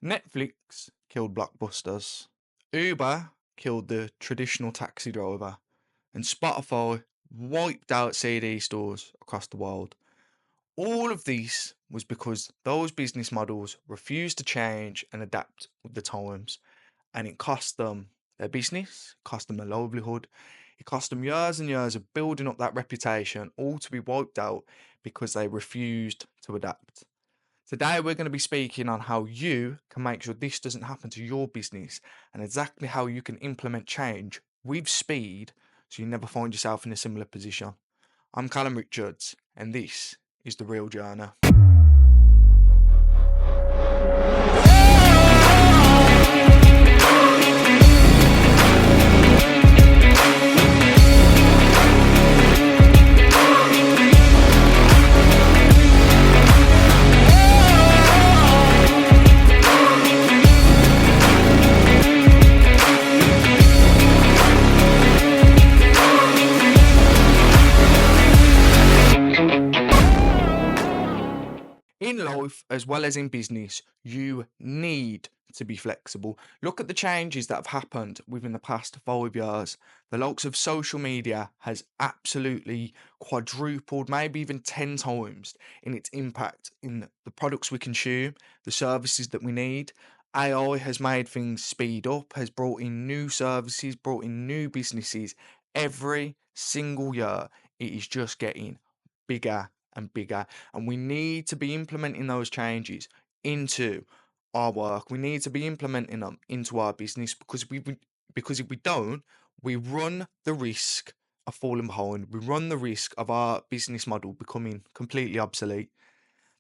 Netflix killed blockbusters. Uber killed the traditional taxi driver. And Spotify wiped out CD stores across the world. All of this was because those business models refused to change and adapt with the times, and it cost them their business, cost them their livelihood, it cost them years and years of building up that reputation, all to be wiped out because they refused to adapt. Today, we're going to be speaking on how you can make sure this doesn't happen to your business and exactly how you can implement change with speed so you never find yourself in a similar position. I'm Callum Richards, and this is the Real Journey. In life, as well as in business, you need to be flexible. Look at the changes that have happened within the past 5 years. The likes of social media has absolutely quadrupled, maybe even 10 times in its impact in the products we consume, the services that we need. AI has made things speed up, has brought in new services, brought in new businesses. Every single year, it is just getting bigger and bigger, and we need to be implementing those changes into our work. We need to be implementing them into our business because if we don't, we run the risk of falling behind. We run the risk of our business model becoming completely obsolete.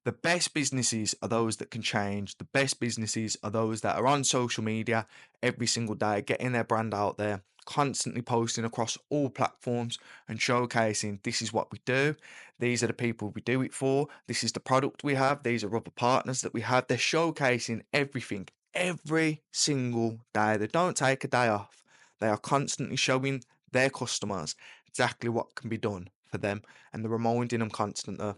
The best businesses are those that can change. The best businesses are those that are on social media every single day, getting their brand out there, constantly posting across all platforms and showcasing this is what we do. These are the people we do it for. This is the product we have. These are other partners that we have. They're showcasing everything every single day. They don't take a day off. They are constantly showing their customers exactly what can be done for them, and they're reminding them constantly.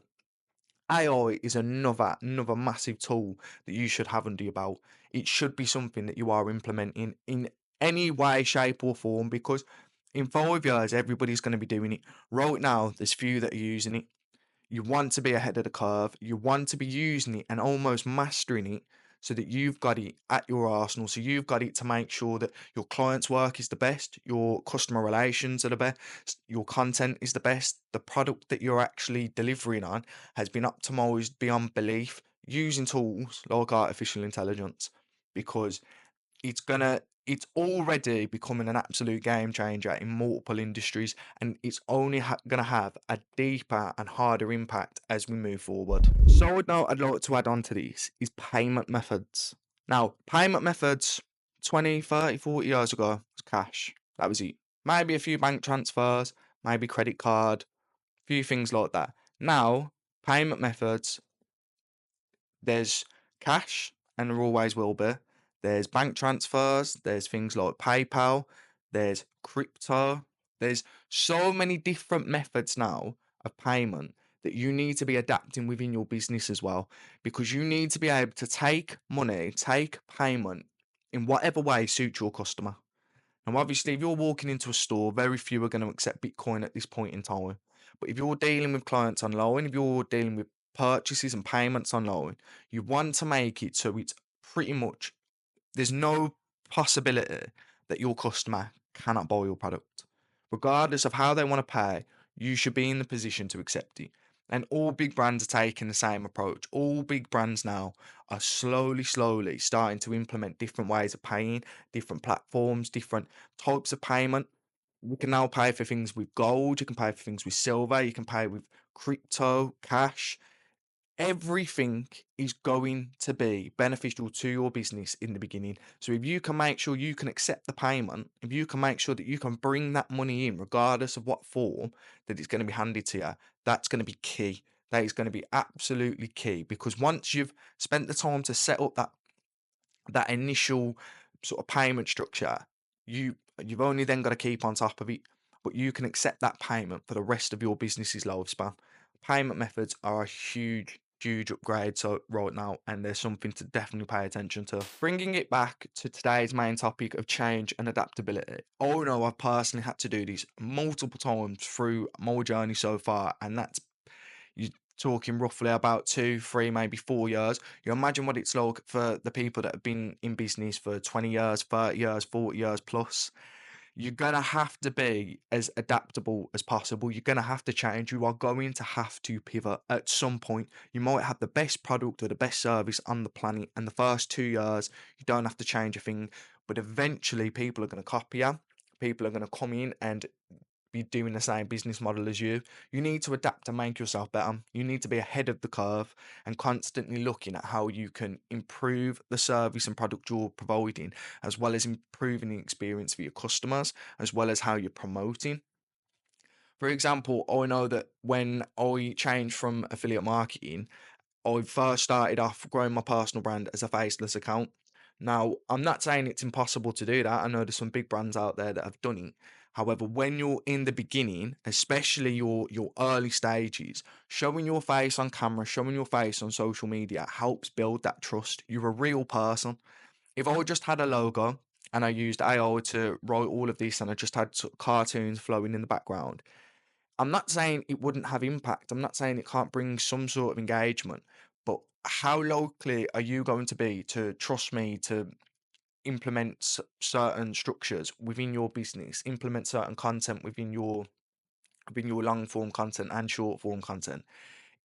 AI is another massive tool that you should have under your belt. It should be something that you are implementing in any way, shape, or form because in 5 years everybody's going to be doing it. Right now, there's few that are using it. You want to be ahead of the curve. You want to be using it and almost mastering it so that you've got it at your arsenal. So you've got it to make sure that your client's work is the best, your customer relations are the best, your content is the best, the product that you're actually delivering on has been optimized beyond belief using tools like artificial intelligence because it's already becoming an absolute game changer in multiple industries, and it's only gonna have a deeper and harder impact as we move forward. Side note I'd like to add on to this is payment methods. Now, payment methods 20, 30, 40 years ago was cash. That was it. Maybe a few bank transfers, maybe credit card, few things like that. Now, payment methods, there's cash, and there always will be. There's bank transfers, there's things like PayPal, there's crypto. There's so many different methods now of payment that you need to be adapting within your business as well, because you need to be able to take money, take payment in whatever way suits your customer. Now, obviously, if you're walking into a store, very few are going to accept Bitcoin at this point in time. But if you're dealing with clients online, if you're dealing with purchases and payments online, you want to make it so it's pretty much there's no possibility that your customer cannot buy your product. Regardless of how they want to pay, you should be in the position to accept it. And all big brands are taking the same approach. All big brands now are slowly starting to implement different ways of paying, different platforms, different types of payment. You can now pay for things with gold, you can pay for things with silver, you can pay with crypto, cash. Everything is going to be beneficial to your business in the beginning. So if you can make sure you can accept the payment, if you can make sure that you can bring that money in, regardless of what form that it's going to be handed to you, that's going to be key. That is going to be absolutely key because once you've spent the time to set up that initial sort of payment structure, you've only then got to keep on top of it, but you can accept that payment for the rest of your business's lifespan. Payment methods are a huge huge upgrade so right now, and there's something to definitely pay attention to. Bringing it back to today's main topic of change and adaptability. Oh no, I've personally had to do this multiple times through my journey so far, and that's you talking roughly about 2, 3, maybe 4 years. You imagine what it's like for the people that have been in business for 20 years, 30 years, 40 years plus. You're gonna have to be as adaptable as possible. You're gonna have to change. You are going to have to pivot at some point. You might have the best product or the best service on the planet, and the first 2 years, you don't have to change a thing. But eventually, people are gonna copy you. People are gonna come in and be doing the same business model as you. You need to adapt and make yourself better. You need to be ahead of the curve and constantly looking at how you can improve the service and product you're providing, as well as improving the experience for your customers, as well as how you're promoting. For example, I know that when I changed from affiliate marketing, I first started off growing my personal brand as a faceless account. Now, I'm not saying it's impossible to do that. I know there's some big brands out there that have done it. However, when you're in the beginning, especially your early stages, showing your face on camera, showing your face on social media helps build that trust. You're a real person. If I just had a logo and I used AI to write all of this and I just had cartoons flowing in the background, I'm not saying it wouldn't have impact. I'm not saying it can't bring some sort of engagement, but how likely are you going to be to trust me to implement certain structures within your business, implement certain content within your long form content and short form content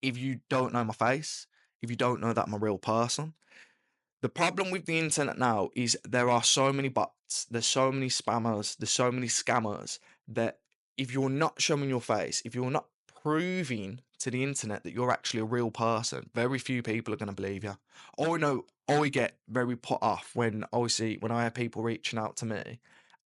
if you don't know my face, if you don't know that I'm a real person? The problem with the internet now is there are so many bots, there's so many spammers, there's so many scammers that if you're not showing your face, if you're not proving to the internet that you're actually a real person, very few people are going to believe you. I know I get very put off when I have people reaching out to me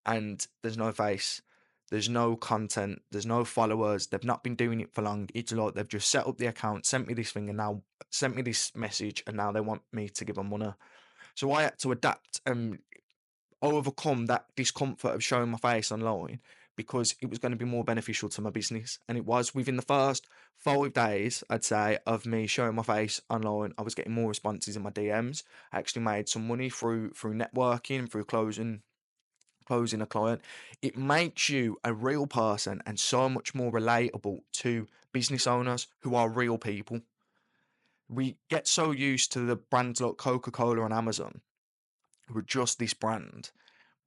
and there's no face, there's no content, there's no followers, they've not been doing it for long. It's like they've just set up the account, sent me this thing, and now sent me this message, and now they want me to give them money. So I had to adapt and overcome that discomfort of showing my face online because it was going to be more beneficial to my business. And it was within the first 5 days, I'd say, of me showing my face online, I was getting more responses in my DMs. I actually made some money through networking, through closing a client. It makes you a real person and so much more relatable to business owners who are real people. We get so used to the brands like Coca-Cola and Amazon, who are just this brand,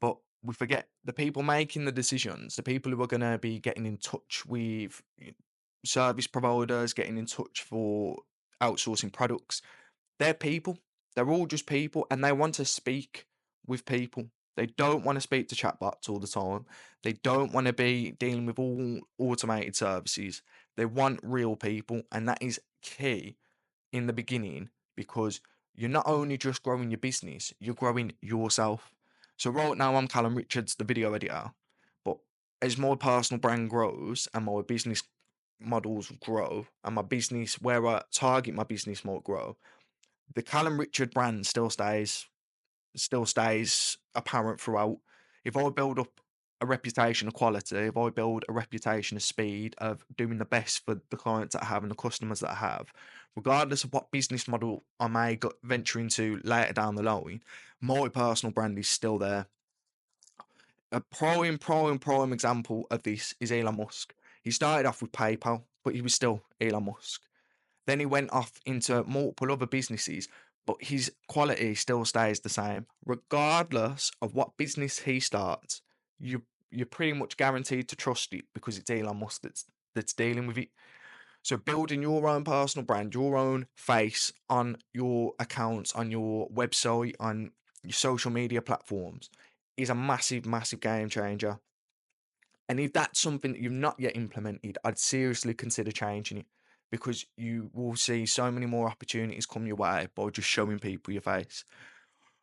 but we forget the people making the decisions, the people who are going to be getting in touch with service providers, getting in touch for outsourcing products. They're people. They're all just people, and they want to speak with people. They don't want to speak to chatbots all the time. They don't want to be dealing with all automated services. They want real people, and that is key in the beginning because you're not only just growing your business, you're growing yourself. So right now I'm Callum Richards, the video editor, but as my personal brand grows and my business models grow and my business where I target my business might grow, the Callum Richard brand still stays apparent throughout. If I build up a reputation of quality, if I build a reputation of speed, of doing the best for the clients that I have and the customers that I have, regardless of what business model I may venture into later down the line, my personal brand is still there. A prime example of this is Elon Musk. He started off with PayPal, but he was still Elon Musk. Then he went off into multiple other businesses, but his quality still stays the same. Regardless of what business he starts, you're pretty much guaranteed to trust it because it's Elon Musk that's dealing with it. So building your own personal brand, your own face on your accounts, on your website, on your social media platforms is a massive, massive game changer. And if that's something that you've not yet implemented, I'd seriously consider changing it because you will see so many more opportunities come your way by just showing people your face.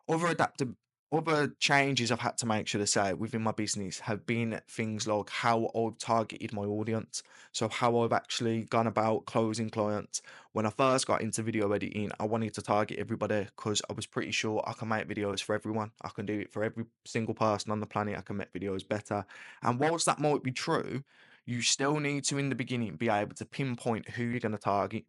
Other adaptive, other changes I've had to make, should I say, within my business have been things like how I've targeted my audience. So how I've actually gone about closing clients. When I first got into video editing, I wanted to target everybody because I was pretty sure I can make videos for everyone. I can do it for every single person on the planet. I can make videos better. And whilst that might be true, you still need to, in the beginning, be able to pinpoint who you're going to target.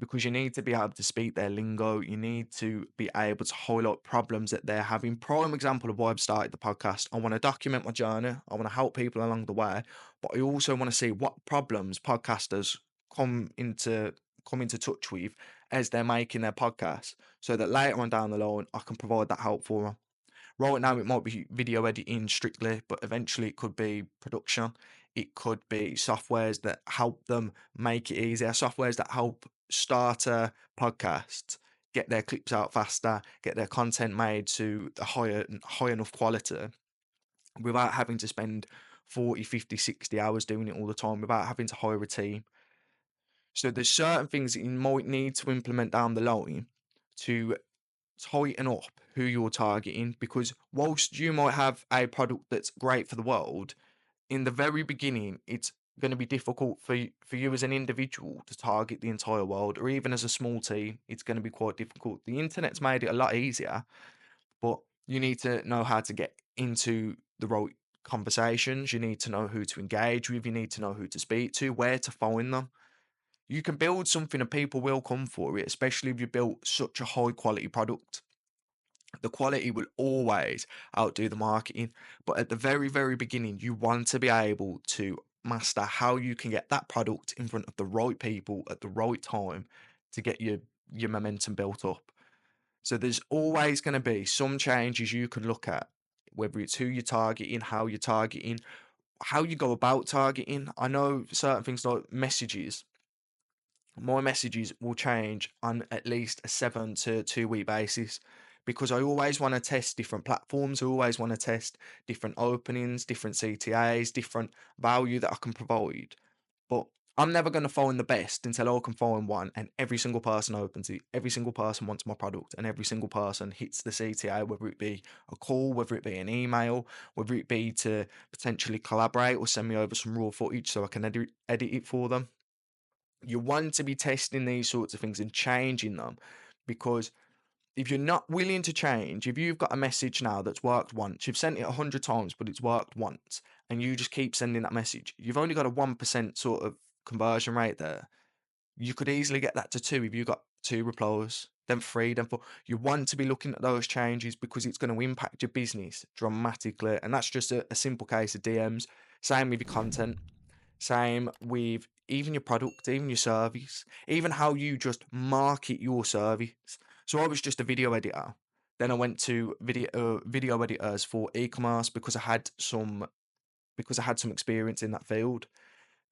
because you need to be able to speak their lingo. You need to be able to highlight problems that they're having. Prime example of why I've started the podcast. I want to document my journey. I want to help people along the way, but I also want to see what problems podcasters come into come into touch with as they're making their podcast, so that later on down the line I can provide that help for them. Right now, it might be video editing strictly, but eventually it could be production. It could be softwares that help them make it easier, softwares that help starter podcasts get their clips out faster, get their content made to a high enough quality without having to spend 40, 50, 60 hours doing it all the time, without having to hire a team. So there's certain things that you might need to implement down the line to tighten up who you're targeting, because whilst you might have a product that's great for the world, in the very beginning, it's going to be difficult for you as an individual to target the entire world, or even as a small team, it's going to be quite difficult. The internet's made it a lot easier, but you need to know how to get into the right conversations. You need to know who to engage with. You need to know who to speak to, where to find them. You can build something and people will come for it, especially if you built such a high quality product. The quality will always outdo the marketing. But at the very, very beginning, you want to be able to master how you can get that product in front of the right people at the right time to get your momentum built up. So there's always going to be some changes you can look at, whether it's who you're targeting, how you're targeting, how you go about targeting. I know certain things like messages. My messages will change on at least a 7 to 2 week basis, because I always want to test different platforms. I always want to test different openings, different CTAs, different value that I can provide. But I'm never going to find the best until I can find one and every single person opens it. Every single person wants my product and every single person hits the CTA, whether it be a call, whether it be an email, whether it be to potentially collaborate or send me over some raw footage so I can edit it for them. You want to be testing these sorts of things and changing them, because if you're not willing to change, if you've got a message now that's worked once, you've sent it 100 times, but it's worked once, and you just keep sending that message, you've only got a 1% sort of conversion rate there. You could easily get that to two if you got two replies, then three, then four. You want to be looking at those changes because it's going to impact your business dramatically. And that's just a simple case of DMs. Same with your content. Same with even your product, even your service, even how you just market your service. So I was just a video editor. Then I went to video editors for e-commerce because I had some experience in that field.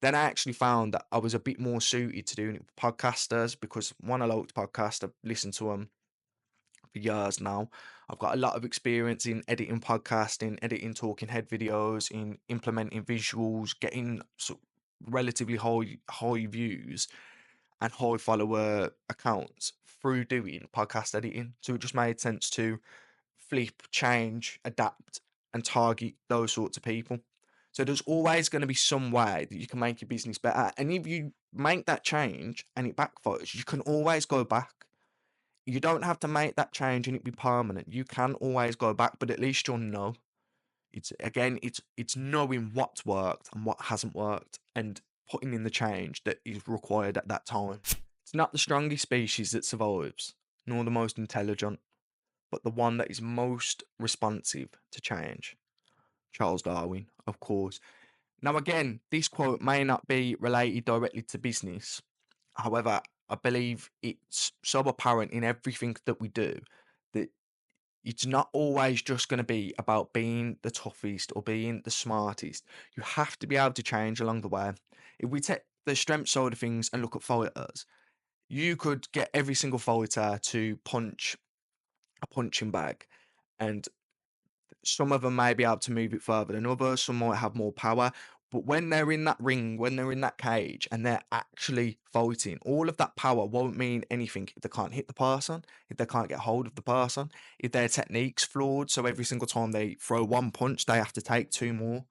Then I actually found that I was a bit more suited to doing it with podcasters, because one, I liked podcasts. I've listened to them for years now. I've got a lot of experience in editing podcasting, editing talking head videos, in implementing visuals, getting relatively high views and high follower accounts through doing podcast editing. So it just made sense to flip, change, adapt, and target those sorts of people. So there's always going to be some way that you can make your business better. And if you make that change and it backfires, you can always go back. You don't have to make that change and it be permanent. You can always go back, but at least you'll know. It's knowing what's worked and what hasn't worked and putting in the change that is required at that time. It's not the strongest species that survives, nor the most intelligent, but the one that is most responsive to change. Charles Darwin, of course. Now, again, this quote may not be related directly to business. However, I believe it's so apparent in everything that we do that it's not always just going to be about being the toughest or being the smartest. You have to be able to change along the way. If we take the strength side of things and look at fighters, you could get every single fighter to punch a punching bag, and some of them may be able to move it further than others. Some might have more power. But when they're in that ring, when they're in that cage and they're actually fighting, all of that power won't mean anything if they can't hit the person, if they can't get hold of the person, if their technique's flawed. So every single time they throw one punch, they have to take two more.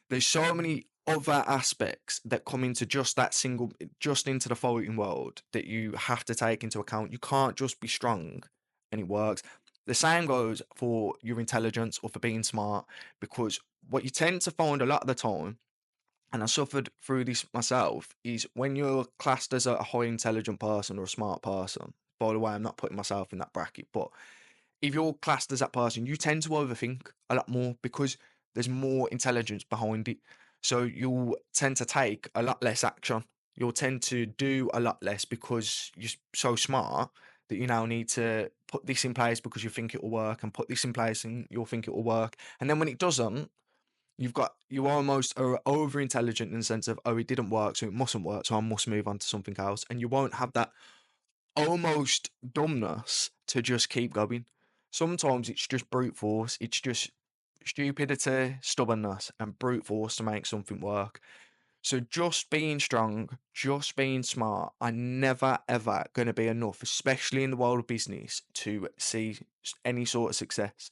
There's so many other aspects that come into just into the fighting world that you have to take into account. You can't just be strong and it works. The same goes for your intelligence or for being smart, because what you tend to find a lot of the time and I suffered through this myself, is when you're classed as a high intelligent person or a smart person. By the way, I'm not putting myself in that bracket, but if you're classed as that person, you tend to overthink a lot more because there's more intelligence behind it. So you'll tend to take a lot less action. You'll tend to do a lot less because you're so smart that you now need to put this in place because you think it will work, and put this in place and you'll think it will work. And then when it doesn't, you almost are over intelligent in the sense of, oh, it didn't work, so it mustn't work, so I must move on to something else. And you won't have that almost dumbness to just keep going. Sometimes it's just brute force. It's just stupidity, stubbornness, and brute force to make something work. So just being strong, just being smart, are never ever going to be enough, especially in the world of business, to see any sort of success,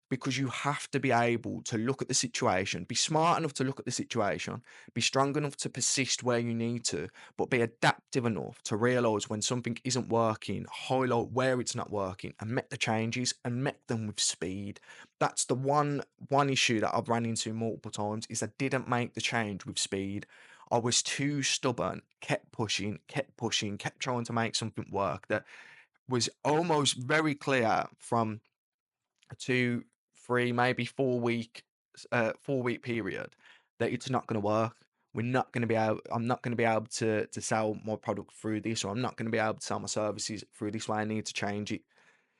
because you have to be able to look at the situation, be smart enough to look at the situation, be strong enough to persist where you need to, but be adaptive enough to realize when something isn't working, highlight where it's not working, and make the changes and make them with speed. That's the one issue that I've ran into multiple times, is I didn't make the change with speed. I was too stubborn, kept pushing, kept trying to make something work that was almost very clear from a 2, 3, maybe 4 week period that it's not going to work. We're not going to be able. I'm not going to be able to sell my product through this, or I'm not going to be able to sell my services through this way. I need to change it.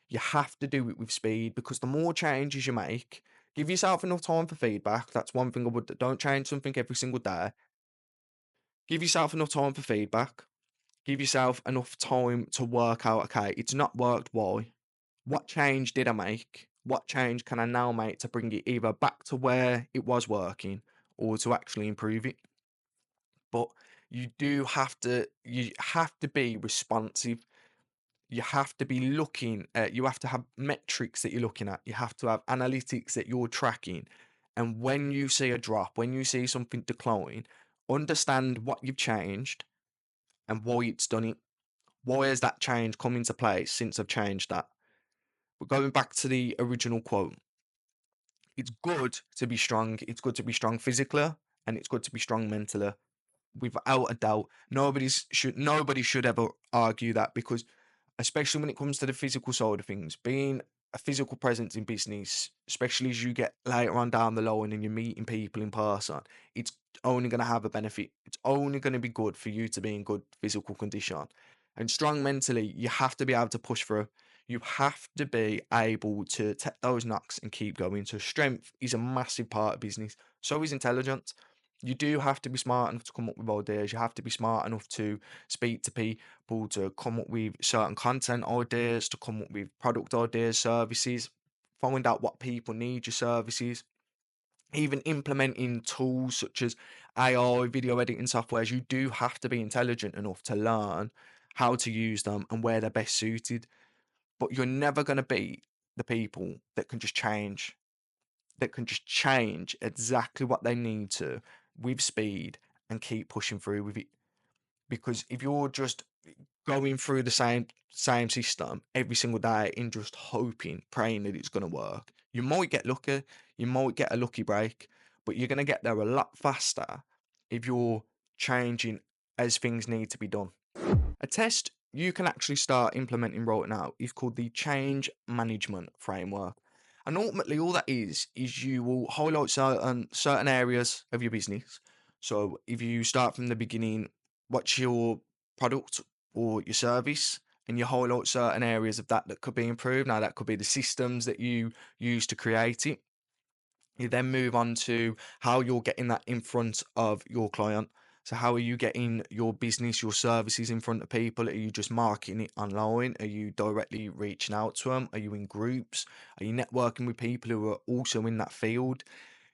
You have to do it with speed, because the more changes you make, give yourself enough time for feedback. That's one thing I would. Don't change something every single day. Give yourself enough time for feedback. Give yourself enough time to work out, okay, it's not worked. Why? What change did I make? What change can I now make to bring it either back to where it was working or to actually improve it? But you have to be responsive. You have to be looking at, you have to have metrics that you're looking at. You have to have analytics that you're tracking. And when you see a drop, when you see something decline, understand what you've changed and why it's done it. Why has that change come into place since I've changed that? But going back to the original quote, it's good to be strong. It's good to be strong physically, and it's good to be strong mentally. Without a doubt, nobody should ever argue that, because especially when it comes to the physical side of things, being a physical presence in business, especially as you get later on down the line and you're meeting people in person, it's only going to have a benefit. It's only going to be good for you to be in good physical condition. And strong mentally, you have to be able to push through. You have to be able to take those knocks and keep going. So strength is a massive part of business. So is intelligence. You do have to be smart enough to come up with ideas. You have to be smart enough to speak to people, to come up with certain content ideas, to come up with product ideas, services, find out what people need your services, even implementing tools such as AI, video editing softwares. You do have to be intelligent enough to learn how to use them and where they're best suited. But you're never going to beat the people that can just change exactly what they need to with speed and keep pushing through with it. Because if you're just going through the same system every single day and just hoping, praying that it's going to work, you might get lucky, you might get a lucky break, but you're going to get there a lot faster if you're changing as things need to be done. A test you can actually start implementing right now is called the change management framework. And ultimately, all that is you will highlight certain areas of your business. So if you start from the beginning, what's your product or your service? And you highlight certain areas of that could be improved. Now, that could be the systems that you use to create it. You then move on to how you're getting that in front of your client. So, how are you getting your business, your services in front of people? Are you just marketing it online? Are you directly reaching out to them? Are you in groups? Are you networking with people who are also in that field?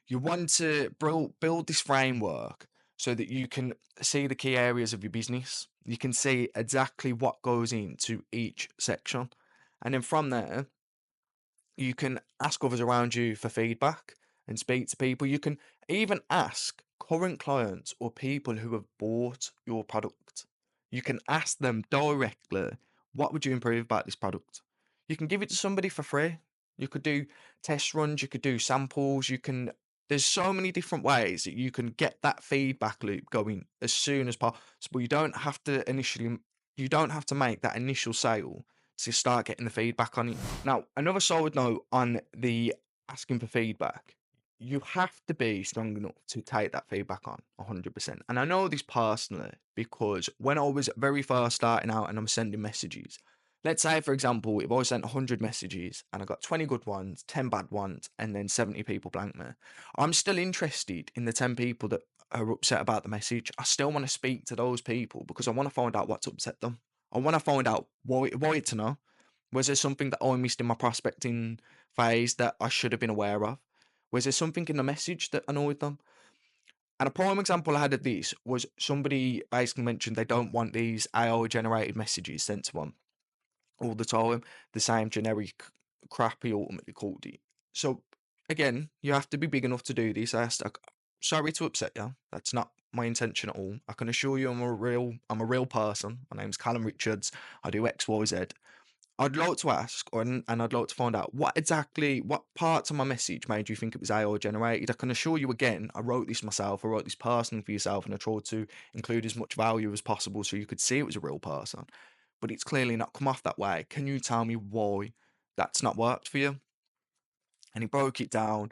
You want to build this framework so that you can see the key areas of your business. You can see exactly what goes into each section. And then from there, you can ask others around you for feedback and speak to people. You can even ask current clients or people who have bought your product. You can ask them directly, what would you improve about this product? You can give it to somebody for free. You could do test runs, you could do samples, you can There's so many different ways that you can get that feedback loop going as soon as possible. You don't have to make that initial sale to start getting the feedback on it. Now, another solid note on the asking for feedback. You have to be strong enough to take that feedback on 100%. And I know this personally because when I was very first starting out and I'm sending messages, let's say, for example, if I sent 100 messages and I got 20 good ones, 10 bad ones, and then 70 people blank me, I'm still interested in the 10 people that are upset about the message. I still want to speak to those people because I want to find out what's upset them. I want to find out why to know. Was there something that I missed in my prospecting phase that I should have been aware of? Was there something in the message that annoyed them? And a prime example I had of this was somebody basically mentioned they don't want these AI generated messages sent to them all the time, the same generic crap he ultimately called it. So again, you have to be big enough to do this. Sorry to upset you. That's not my intention at all. I can assure you I'm a real person. My name's Callum Richards. I do XYZ. I'd like to ask, and I'd like to find out what parts of my message made you think it was AI generated. I can assure you again, I wrote this myself, I wrote this personally for yourself, and I tried to include as much value as possible so you could see it was a real person. But it's clearly not come off that way. Can you tell me why that's not worked for you? And he broke it down,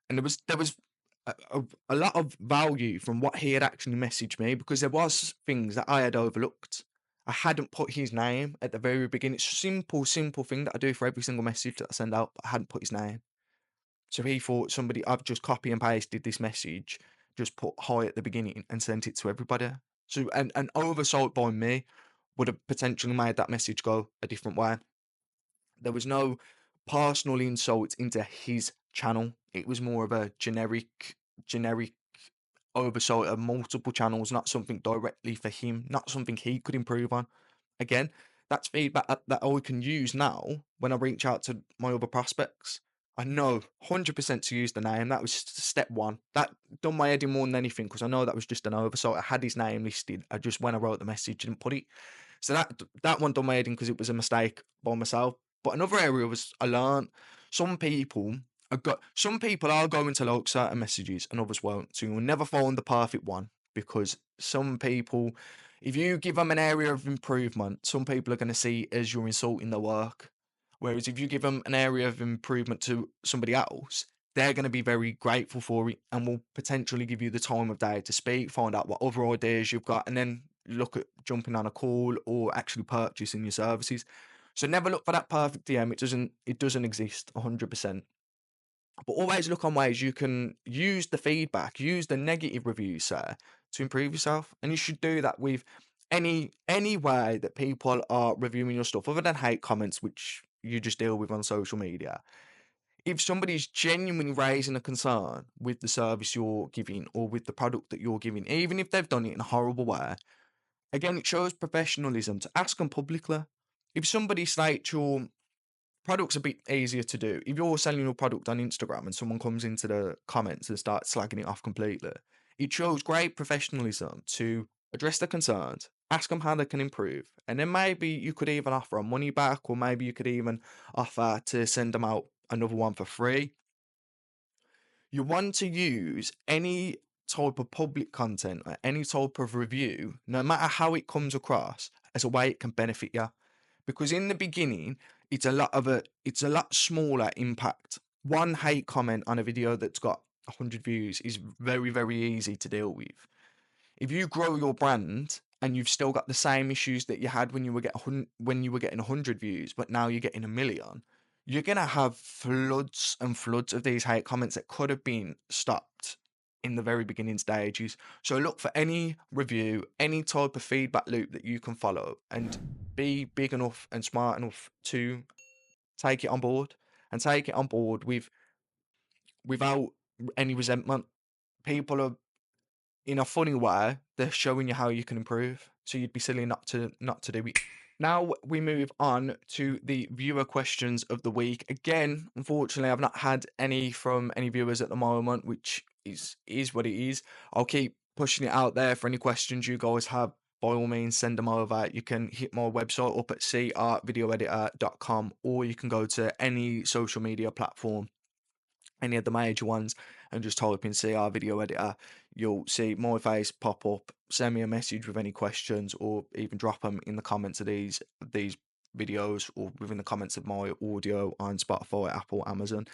and there was a lot of value from what he had actually messaged me because there was things that I had overlooked. I hadn't put his name at the very beginning. It's a simple thing that I do for every single message that I send out, but I hadn't put his name. So he thought I've just copy and pasted this message, just put hi at the beginning and sent it to everybody. So an oversight by me would have potentially made that message go a different way. There was no personal insult into his channel. It was more of a generic oversight of multiple channels, not something directly for him, not something he could improve on. Again, that's feedback that I can use now when I reach out to my other prospects. I know 100% to use the name. That was step one. That done my head in more than anything because I know that was just an oversight. I had his name listed. I just, when I wrote the message, didn't put it. So that one done my head in because it was a mistake by myself. But another area was I learned some people some people are going to like certain messages and others won't. So you'll never find the perfect one because some people, if you give them an area of improvement, some people are going to see it as you're insulting their work. Whereas if you give them an area of improvement to somebody else, they're going to be very grateful for it and will potentially give you the time of day to speak, find out what other ideas you've got, and then look at jumping on a call or actually purchasing your services. So never look for that perfect DM. It doesn't exist 100%. But always look on ways you can use the feedback, use the negative reviews, sir, to improve yourself. And you should do that with any way that people are reviewing your stuff, other than hate comments, which you just deal with on social media. If somebody's genuinely raising a concern with the service you're giving or with the product that you're giving, even if they've done it in a horrible way, again, it shows professionalism to ask them publicly. If somebody states your product's a bit easier to do. If you're selling your product on Instagram and someone comes into the comments and starts slagging it off completely, it shows great professionalism to address the concerns, ask them how they can improve, and then maybe you could even offer a money back, or maybe you could even offer to send them out another one for free. You want to use any type of public content or any type of review, no matter how it comes across, as a way it can benefit you. Because in the beginning, it's a lot smaller impact. One hate comment on a video that's got 100 views is very, very easy to deal with. If you grow your brand and you've still got the same issues that you had when you were getting 100 views, but now you're getting a million, you're gonna have floods and floods of these hate comments that could have been stopped in the very beginning stages. So look for any review, any type of feedback loop that you can follow, and be big enough and smart enough to take it on board and take it on board without any resentment. People are, in a funny way, they're showing you how you can improve. So you'd be silly not to do it. Now we move on to the viewer questions of the week. Again, unfortunately, I've not had any from any viewers at the moment, which is what it is. I'll keep pushing it out there for any questions you guys have. By all means, send them over. You can hit my website up at carvideoeditor.com, or you can go to any social media platform any of the major ones, and just type in CR video editor, you'll see my face pop up. Send me a message with any questions, or even drop them in the comments of these videos, or within the comments of my audio on Spotify, Apple, Amazon.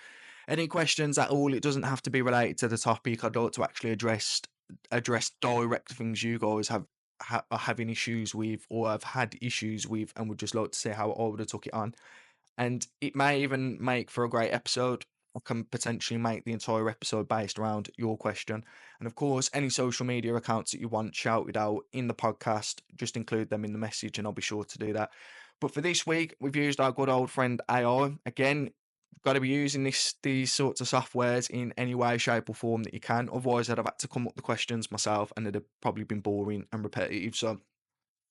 Any questions at all? It doesn't have to be related to the topic. I'd like to actually address direct things you guys are having issues with, or have had issues with, and would just like to see how I would have took it on. And it may even make for a great episode. I can potentially make the entire episode based around your question. And of course, any social media accounts that you want shouted out in the podcast, just include them in the message, and I'll be sure to do that. But for this week, we've used our good old friend AI. Again, got to be using these sorts of softwares in any way, shape, or form that you can. Otherwise, I'd have had to come up with the questions myself, and it'd have probably been boring and repetitive. So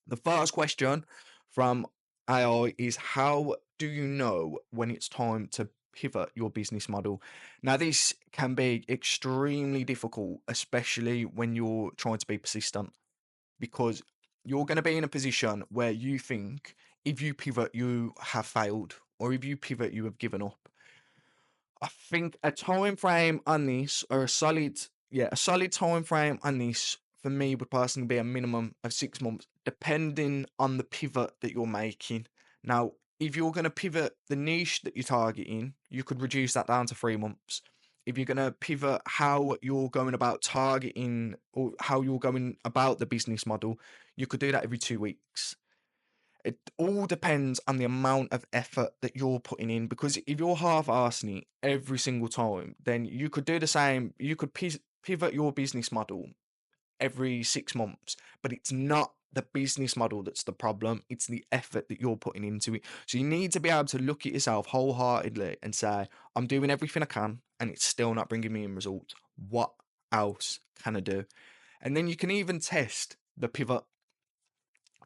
the first question from AI is, how do you know when it's time to pivot your business model? Now, this can be extremely difficult, especially when you're trying to be persistent, because you're going to be in a position where you think if you pivot, you have failed, or if you pivot, you have given up. I think a time frame on this, or a solid time frame on this for me would personally be a minimum of 6 months, depending on the pivot that you're making. Now, if you're going to pivot the niche that you're targeting, you could reduce that down to 3 months. If you're going to pivot how you're going about targeting, or how you're going about the business model, you could do that every 2 weeks. It all depends on the amount of effort that you're putting in, because if you're half-arsing it every single time, then you could do the same. You could pivot your business model every 6 months, but it's not the business model that's the problem. It's the effort that you're putting into it. So you need to be able to look at yourself wholeheartedly and say, I'm doing everything I can and it's still not bringing me in results. What else can I do? And then you can even test the pivot.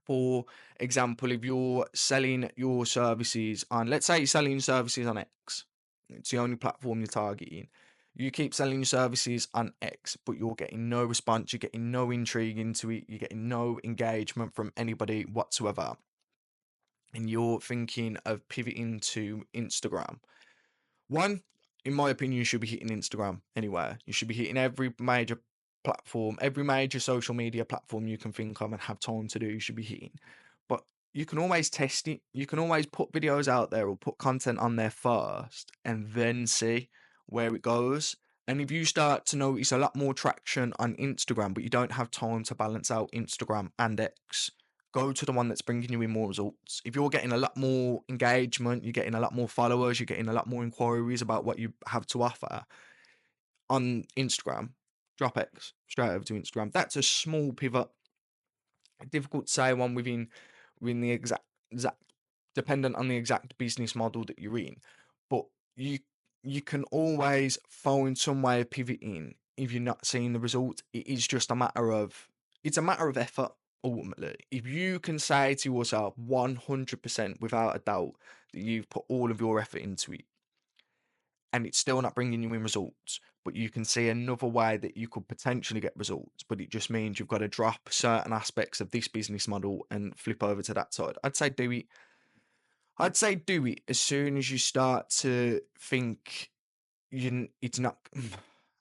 For example, if you're selling your services on, let's say you're selling services on X, it's the only platform you're targeting. You keep selling your services on X, but you're getting no response, you're getting no intrigue into it, you're getting no engagement from anybody whatsoever. And you're thinking of pivoting to Instagram. One, in my opinion, you should be hitting Instagram anywhere. You should be hitting every major platform, every major social media platform you can think of and have time to do. You should be hitting. But you can always test it. You can always put videos out there or put content on there first and then see where it goes. And if you start to notice a lot more traction on Instagram, but you don't have time to balance out Instagram and X, go to the one that's bringing you in more results. If you're getting a lot more engagement, you're getting a lot more followers, you're getting a lot more inquiries about what you have to offer on Instagram, drop X straight over to Instagram. That's a small pivot. Difficult to say one within the exact dependent on the exact business model that you're in. But you you can always find some way of pivoting if you're not seeing the results. It is just a matter of it's a matter of effort ultimately. If you can say to yourself 100% without a doubt that you've put all of your effort into it and it's still not bringing you in results, but you can see another way that you could potentially get results, but it just means you've got to drop certain aspects of this business model and flip over to that side. I'd say do it as soon as you start to think it's not.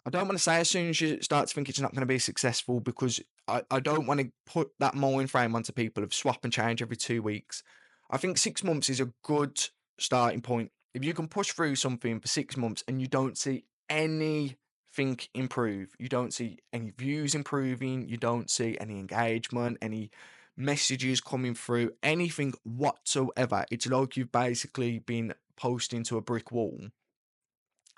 I don't want to say as soon as you start to think it's not going to be successful, because I don't want to put that mind frame onto people of swap and change every 2 weeks. I think 6 months is a good starting point. If you can push through something for 6 months and you don't see anything improve, you don't see any views improving, you don't see any engagement, any messages coming through, anything whatsoever, it's like you've basically been posting to a brick wall,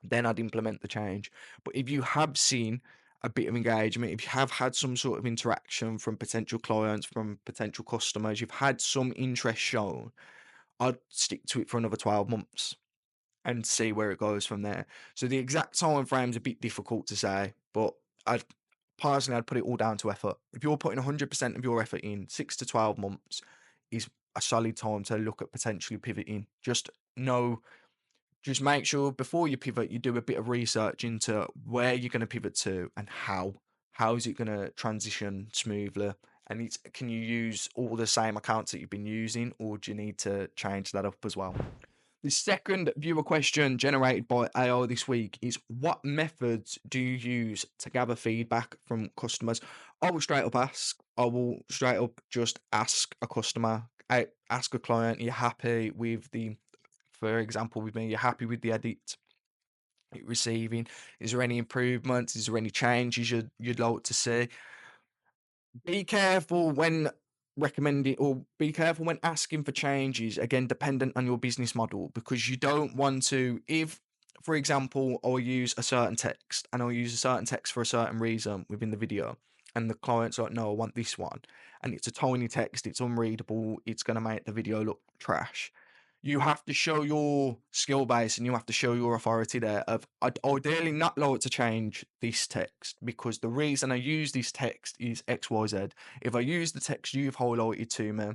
then I'd implement the change. But if you have seen a bit of engagement, if you have had some sort of interaction from potential clients, from potential customers, you've had some interest shown, I'd stick to it for another 12 months and see where it goes from there. So the exact time frame's a bit difficult to say, but I'd put it all down to effort. If you're putting 100% of your effort in, 6 to 12 months is a solid time to look at potentially pivoting. Just make sure before you pivot, you do a bit of research into where you're going to pivot to and how. How is it going to transition smoothly? And can you use all the same accounts that you've been using, or do you need to change that up as well? The second viewer question generated by AI this week is, what methods do you use to gather feedback from customers? I will straight up just ask a customer, ask a client, you're happy with the, for example, with me, you're happy with the edit you're receiving? Is there any improvements? Is there any changes you'd like to see? Be careful when recommending, or be careful when asking for changes, again, dependent on your business model, because you don't want to, if, for example, I'll use a certain text and I'll use a certain text for a certain reason within the video, and the client's like, no, I want this one. And it's a tiny text, it's unreadable, it's going to make the video look trash. You have to show your skill base and you have to show your authority there of, I'd ideally not like to change this text because the reason I use this text is XYZ. If I use the text you've highlighted to me,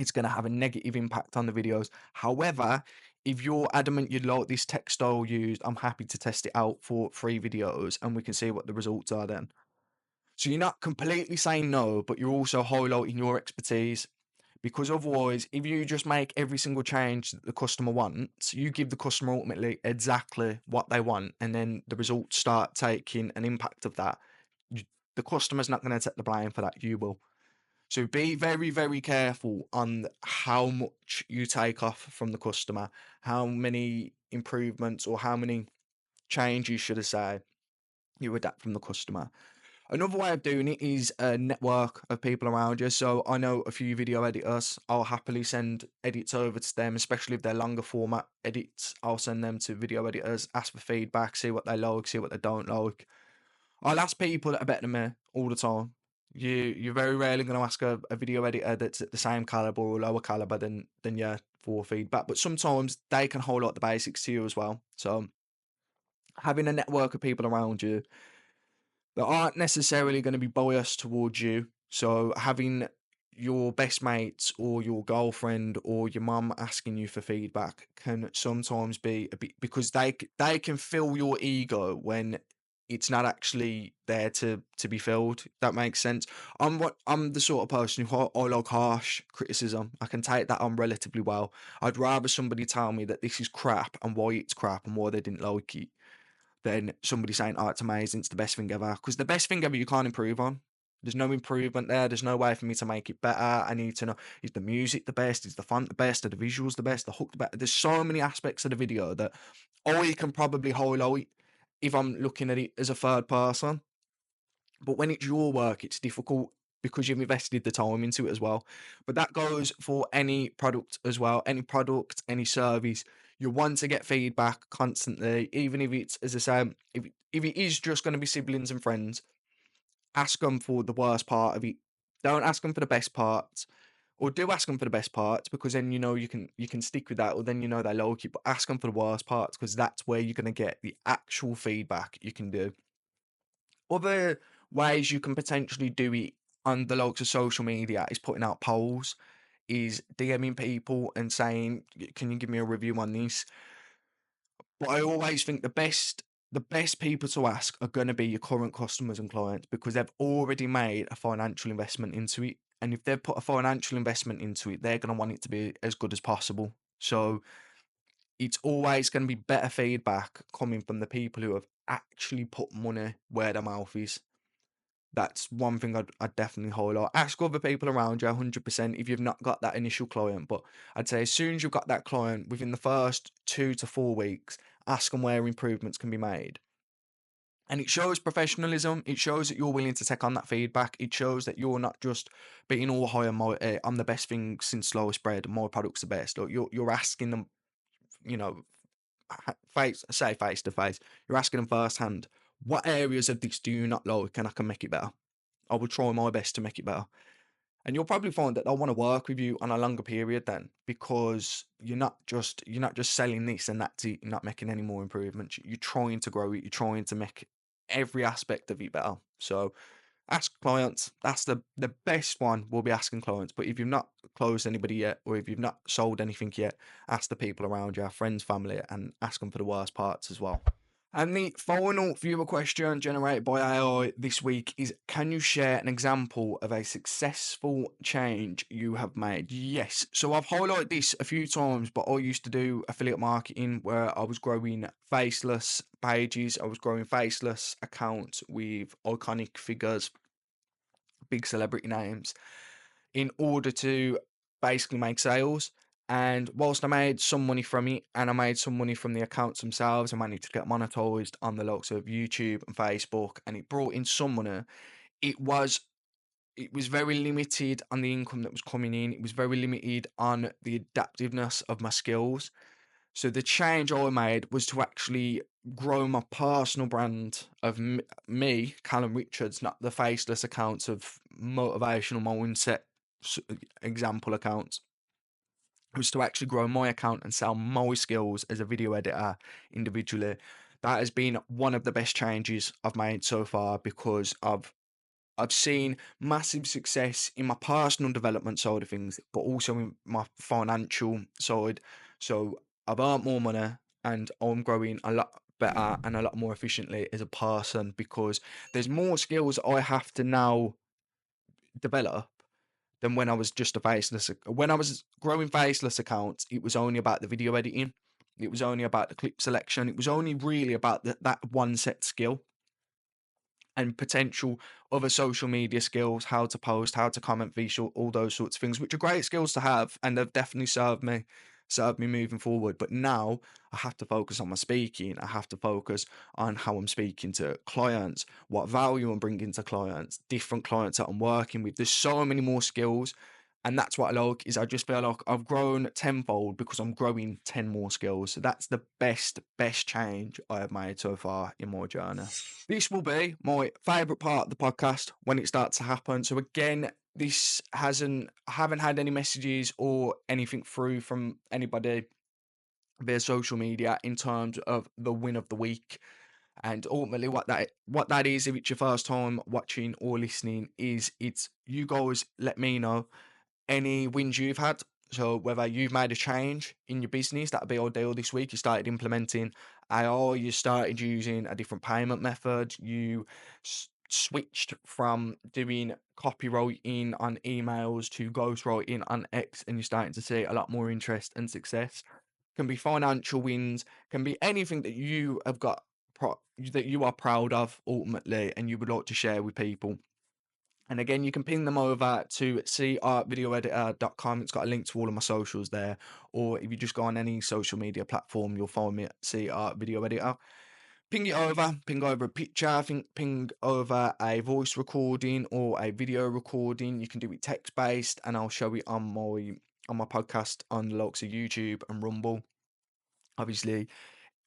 it's going to have a negative impact on the videos. However, if you're adamant you'd like this text style used, I'm happy to test it out for 3 videos and we can see what the results are then. So you're not completely saying no, but you're also highlighting your expertise, because otherwise, if you just make every single change that the customer wants, you give the customer ultimately exactly what they want, and then the results start taking an impact of that. You, the customer's not going to take the blame for that, you will. So be very, very careful on how much you take off from the customer, how many improvements or how many changes, should I say, you adapt from the customer. Another way of doing it is a network of people around you. So I know a few video editors. I'll happily send edits over to them, especially if they're longer format edits. I'll send them to video editors, ask for feedback, see what they like, see what they don't like. I'll ask people that are better than me all the time. You're very rarely going to ask a video editor that's at the same caliber or lower caliber than you for feedback. But sometimes they can hold out the basics to you as well. So having a network of people around you that aren't necessarily going to be biased towards you. So having your best mates or your girlfriend or your mum asking you for feedback can sometimes be a bit, because they can fill your ego when it's not actually there to be filled. That makes sense. I'm the sort of person who I like harsh criticism. I can take that on relatively well. I'd rather somebody tell me that this is crap and why it's crap and why they didn't like it than somebody saying, oh, it's amazing, it's the best thing ever. Because the best thing ever you can't improve on. There's no improvement there. There's no way for me to make it better. I need to know, is the music the best? Is the font the best? Are the visuals the best? The hook the best? There's so many aspects of the video that I can probably highlight if I'm looking at it as a third person. But when it's your work, it's difficult because you've invested the time into it as well. But that goes for any product as well. Any product, any service. You want to get feedback constantly, even if it's, as I say, if it is just going to be siblings and friends, ask them for the worst part of it. Don't ask them for the best parts, or do ask them for the best parts, because then you can stick with that, or then they like it. But ask them for the worst parts, because that's where you're going to get the actual feedback you can do. Other ways you can potentially do it on the likes of social media is putting out polls, is DMing people and saying, "Can you give me a review on this?" But I always think the best people to ask are going to be your current customers and clients, because they've already made a financial investment into it. And if they've put a financial investment into it, they're going to want it to be as good as possible. So it's always going to be better feedback coming from the people who have actually put money where their mouth is. That's one thing I'd definitely highlight. Ask other people around you 100% if you've not got that initial client. But I'd say as soon as you've got that client, within the first 2 to 4 weeks, ask them where improvements can be made. And it shows professionalism. It shows that you're willing to take on that feedback. It shows that you're not just being all high and mighty. I'm the best thing since sliced bread. My product's the best. Like you're asking them, you know, face to face. You're asking them firsthand, what areas of this do you not like, and I can make it better. I will try my best to make it better. And you'll probably find that they'll want to work with you on a longer period then, because you're not just selling this and that's it. You're not making any more improvements. You're trying to grow it. You're trying to make every aspect of it better. So ask clients. That's the best one. We'll be asking clients. But if you've not closed anybody yet, or if you've not sold anything yet, ask the people around you, friends, family, and ask them for the worst parts as well. And the final viewer question generated by AI this week is: can you share an example of a successful change you have made? Yes. So I've highlighted this a few times, but I used to do affiliate marketing where I was growing faceless pages, I was growing faceless accounts with iconic figures, big celebrity names, in order to basically make sales. And whilst I made some money from it and I made some money from the accounts themselves, I managed to get monetized on the likes of YouTube and Facebook, and it brought in some money. It was it was very limited on the income that was coming in. It was very limited on the adaptiveness of my skills. So the change I made was to actually grow my personal brand of me, Callum Richards, not the faceless accounts of motivational mindset s- example accounts. It was to actually grow my account and sell my skills as a video editor individually. That has been one of the best changes I've made so far because I've seen massive success in my personal development side of things, but also in my financial side. So I've earned more money and I'm growing a lot better and a lot more efficiently as a person because there's more skills I have to now develop than when I was just a faceless. When I was growing faceless accounts, it was only about the video editing. It was only about the clip selection. It was only really about that one set skill and potential other social media skills, how to post, how to comment visual, all those sorts of things, which are great skills to have, and they've definitely served me moving forward. But now I have to focus on my speaking. I have to focus on how I'm speaking to clients, what value I'm bringing to clients, different clients that I'm working with. There's so many more skills. And that's what I like is I just feel like I've grown tenfold because I'm growing 10 more skills. So that's the best change I have made so far in my journey. This will be my favourite part of the podcast when it starts to happen. So again, this hasn't I haven't had any messages or anything through from anybody via social media in terms of the win of the week. And ultimately what that is, if it's your first time watching or listening, is it's you guys let me know any wins you've had. So whether you've made a change in your business, that'd be ideal this week. You started implementing AI, you started using a different payment method, you switched from doing copywriting on emails to ghostwriting on X, and you're starting to see a lot more interest and success. Can be financial wins, can be anything that you have got that you are proud of ultimately, and you would like to share with people. And again, you can ping them over to carvideoeditor.com. It's got a link to all of my socials there. Or if you just go on any social media platform, you'll find me at CR Video Editor. Ping over a picture, I think ping over a voice recording or a video recording. You can do it text based, and I'll show it on my podcast on the likes of YouTube and Rumble. Obviously,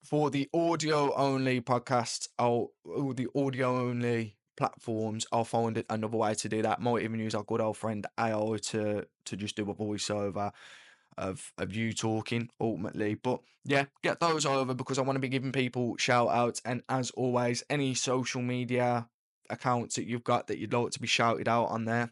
for the audio only podcasts, or the audio only platforms, I'll find another way to do that. Might even use our good old friend AI to just do a voiceover of you talking ultimately. But yeah, get those over because I want to be giving people shout outs. And as always, any social media accounts that you've got that you'd like to be shouted out on there,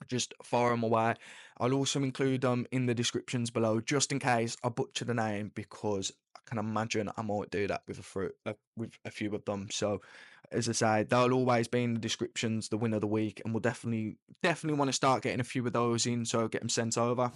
just fire them away. I'll also include them in the descriptions below, just in case I butcher the name, because I can imagine I might do that with a few of them. So, as I say, they'll always be in the descriptions, the win of the week, and we'll definitely want to start getting a few of those in, so get them sent over.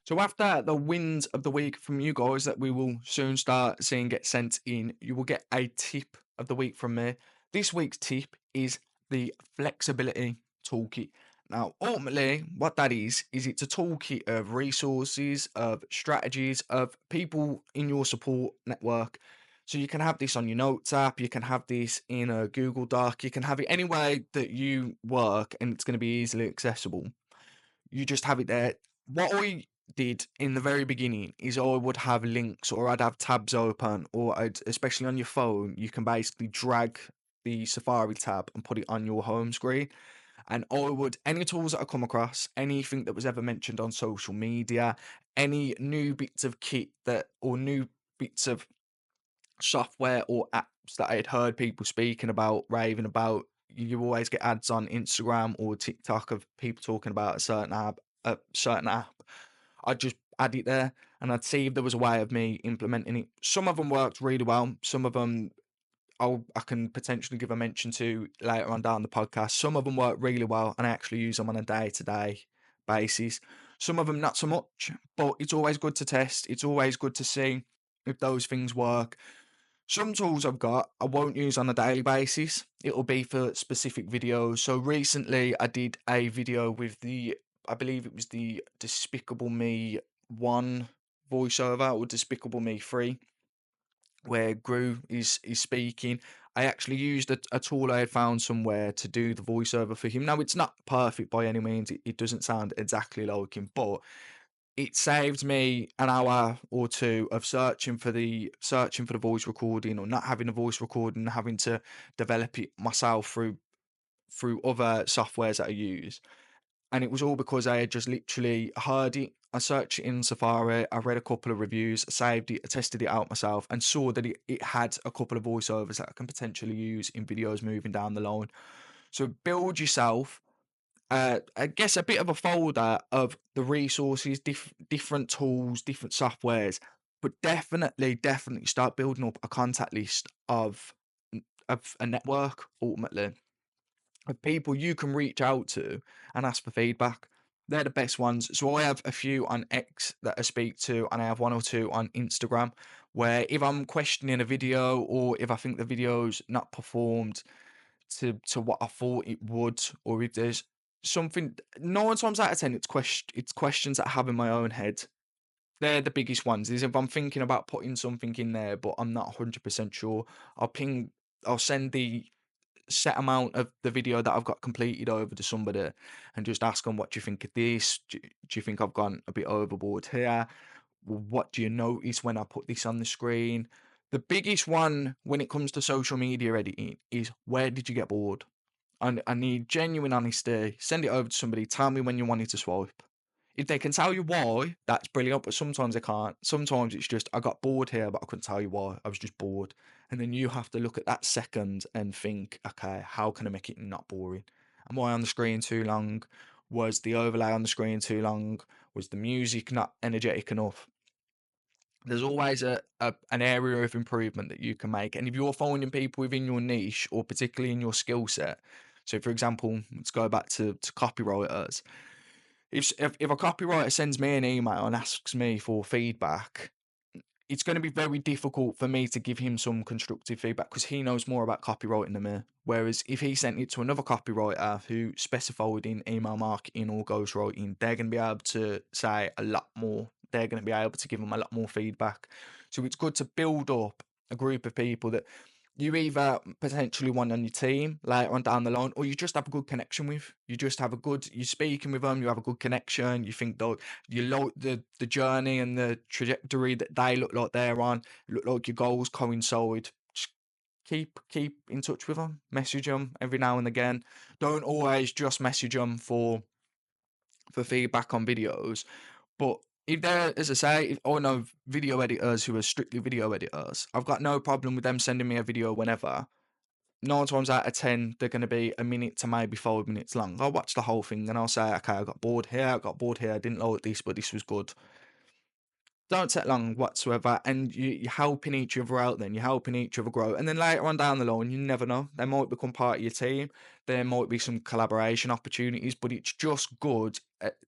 So after the wins of the week from you guys that we will soon start seeing get sent in, you will get a tip of the week from me. This week's tip is the flexibility toolkit. Now, ultimately, what that is it's a toolkit of resources, of strategies, of people in your support network. So you can have this on your notes app, you can have this in a Google Doc, you can have it any way that you work, and it's going to be easily accessible. You just have it there. What I did in the very beginning is I would have links, or I'd have tabs open, or especially on your phone, you can basically drag the Safari tab and put it on your home screen. And I would, any tools that I come across, anything that was ever mentioned on social media, any new bits of kit or new bits of software or apps that I had heard people speaking about, raving about. You always get ads on Instagram or TikTok of people talking about a certain app. I add it there, and I'd see if there was a way of me implementing it. Some of them worked really well. Some of them I can potentially give a mention to later on down the podcast. Some of them work really well, and I actually use them on a day-to-day basis. Some of them not so much, but it's always good to test. It's always good to see if those things work. Some tools I've got I won't use on a daily basis. It'll be for specific videos. So recently I did a video with I believe it was the Despicable Me 1 voiceover, or Despicable Me 3, where Gru is speaking. I actually used a tool I had found somewhere to do the voiceover for him. Now it's not perfect by any means. It doesn't sound exactly like him, but it saved me an hour or two of searching for the voice recording, or not having a voice recording, having to develop it myself through other softwares that I use. And it was all because I had just literally heard it. I searched it in Safari, I read a couple of reviews, saved it, I tested it out myself, and saw that it had a couple of voiceovers that I can potentially use in videos moving down the line. So build yourself, I guess, a bit of a folder of the resources, different tools, different softwares, but definitely start building up a contact list of a network, ultimately, of people you can reach out to and ask for feedback. They're the best ones. So I have a few on X that I speak to, and I have one or two on Instagram, where if I'm questioning a video, or if I think the video's not performed to what I thought it would, or if there's something, 9 times out of 10, it's questions that I have in my own head. They're the biggest ones. Is if I'm thinking about putting something in there, but I'm not 100% sure, I'll ping, I'll send the set amount of the video that I've got completed over to somebody, and just ask them, what do you think of this? Do you think I've gone a bit overboard here? What do you notice when I put this on the screen? The biggest one when it comes to social media editing is, where did you get bored? I need genuine honesty. Send it over to somebody. Tell me when you wanted to swipe. If they can tell you why, that's brilliant. But sometimes they can't. Sometimes it's just, I got bored here, but I couldn't tell you why. I was just bored. And then you have to look at that second and think, okay, how can I make it not boring? Am I on the screen too long? Was the overlay on the screen too long? Was the music not energetic enough? There's always an area of improvement that you can make. And if you're finding people within your niche, or particularly in your skill set, so for example, let's go back to copywriters. If a copywriter sends me an email and asks me for feedback, it's going to be very difficult for me to give him some constructive feedback, because he knows more about copywriting than me. Whereas if he sent it to another copywriter who specified in email marketing or ghostwriting, they're going to be able to say a lot more. They're going to be able to give him a lot more feedback. So it's good to build up a group of people that you either potentially want on your team later on down the line, or you just have a good connection with. You just have a good, you're speaking with them, you have a good connection. You think though, you like the journey and the trajectory that they look like they're on, look like your goals coincide. Just keep in touch with them, message them every now and again. Don't always just message them for feedback on videos, but if they're, as I say, if I know video editors who are strictly video editors, I've got no problem with them sending me a video whenever. 9 times out of 10, they're going to be a minute to maybe 5 minutes long. I'll watch the whole thing and I'll say, okay, I got bored here, I didn't like this, but this was good. Don't take long whatsoever, and you're helping each other out. Then you're helping each other grow, and then later on down the line, you never know, they might become part of your team. There might be some collaboration opportunities, but it's just good,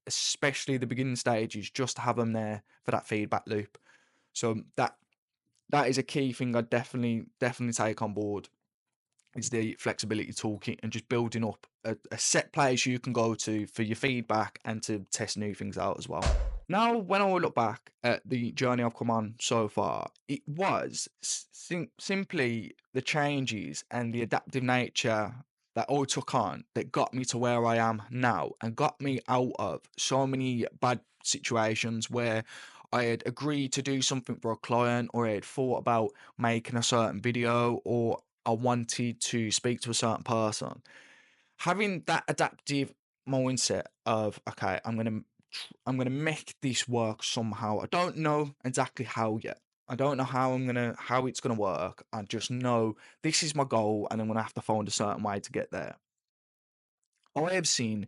especially the beginning stages, just to have them there for that feedback loop. So that is a key thing I definitely take on board, is the flexibility toolkit, and just building up a set place you can go to for your feedback and to test new things out as well. Now, when I look back at the journey I've come on so far, it was simply the changes and the adaptive nature that I took on that got me to where I am now, and got me out of so many bad situations where I had agreed to do something for a client, or I had thought about making a certain video, or I wanted to speak to a certain person. Having that adaptive mindset of, okay, I'm gonna make this work somehow. I don't know exactly how yet. I don't know how it's gonna work. I just know this is my goal, and I'm gonna have to find a certain way to get there. I have seen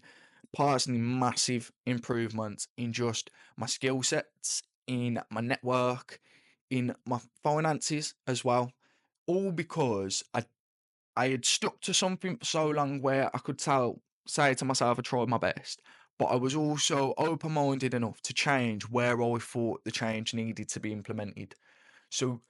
personally massive improvements in just my skill sets, in my network, in my finances as well. All because I had stuck to something for so long where I could say to myself I tried my best, but I was also open minded enough to change where I thought the change needed to be implemented. So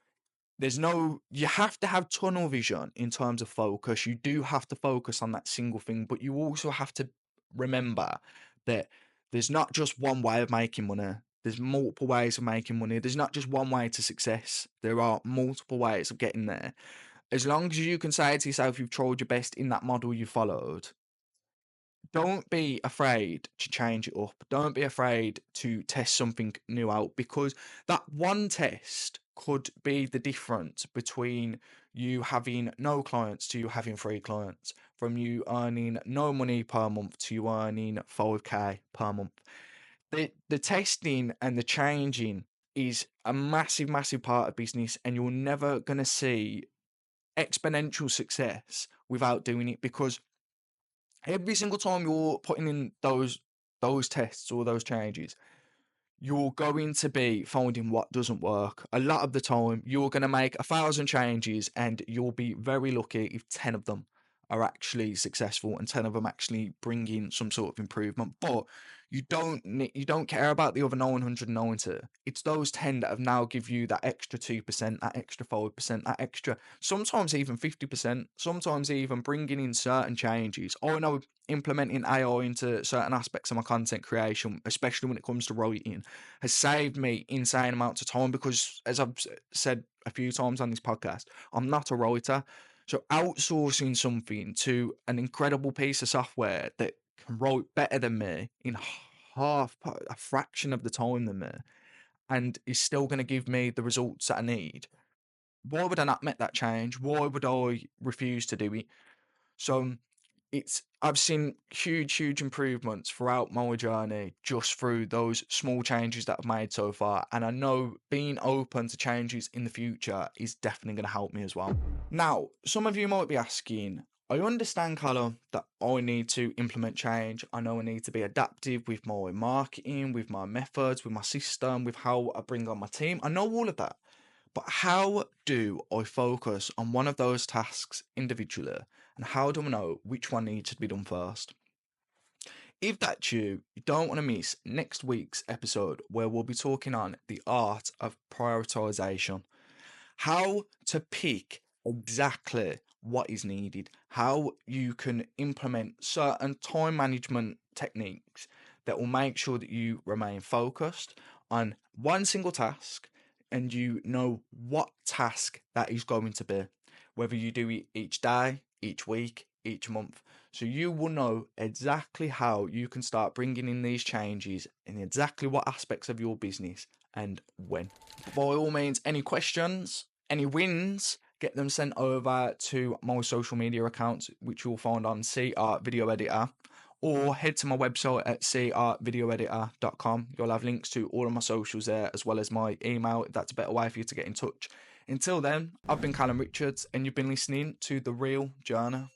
you have to have tunnel vision in terms of focus. You do have to focus on that single thing, but you also have to remember that there's not just one way of making money. There's multiple ways of making money. There's not just one way to success. There are multiple ways of getting there. As long as you can say to yourself you've tried your best in that model you followed, don't be afraid to change it up. Don't be afraid to test something new out, because that one test could be the difference between you having no clients to you having 3 clients, from you earning no money per month to you earning 5k per month. The testing and the changing is a massive, massive part of business, and you're never going to see exponential success without doing it, because every single time you're putting in those tests or those changes, you're going to be finding what doesn't work. A lot of the time, you're going to make 1,000 changes, and you'll be very lucky if 10 of them are actually successful and 10 of them actually bring in some sort of improvement. But you don't care about the other 990. It's those 10 that have now give you that extra 2%, that extra 5%, that extra, sometimes even 50%, sometimes even bringing in certain changes. I know implementing AI into certain aspects of my content creation, especially when it comes to writing, has saved me insane amounts of time, because, as I've said a few times on this podcast, I'm not a writer. So outsourcing something to an incredible piece of software that can write better than me in a fraction of the time than me, and is still going to give me the results that I need, why would I not make that change? Why would I refuse to do it? So I've seen huge, huge improvements throughout my journey just through those small changes that I've made so far. And I know being open to changes in the future is definitely going to help me as well. Now, some of you might be asking, I understand, Callum, that I need to implement change. I know I need to be adaptive with my marketing, with my methods, with my system, with how I bring on my team. I know all of that. But how do I focus on one of those tasks individually? And how do I know which one needs to be done first? If that's you don't want to miss next week's episode, where we'll be talking on the art of prioritization. How to pick exactly what is needed, how you can implement certain time management techniques that will make sure that you remain focused on one single task, and you know what task that is going to be, whether you do it each day, each week, each month. So you will know exactly how you can start bringing in these changes in exactly what aspects of your business and when. By all means, any questions, any wins, get them sent over to my social media accounts, which you'll find on CR Video Editor, or head to my website at crvideoeditor.com. You'll have links to all of my socials there, as well as my email, if that's a better way for you to get in touch. Until then, I've been Callum Richards, and you've been listening to The Real Journey.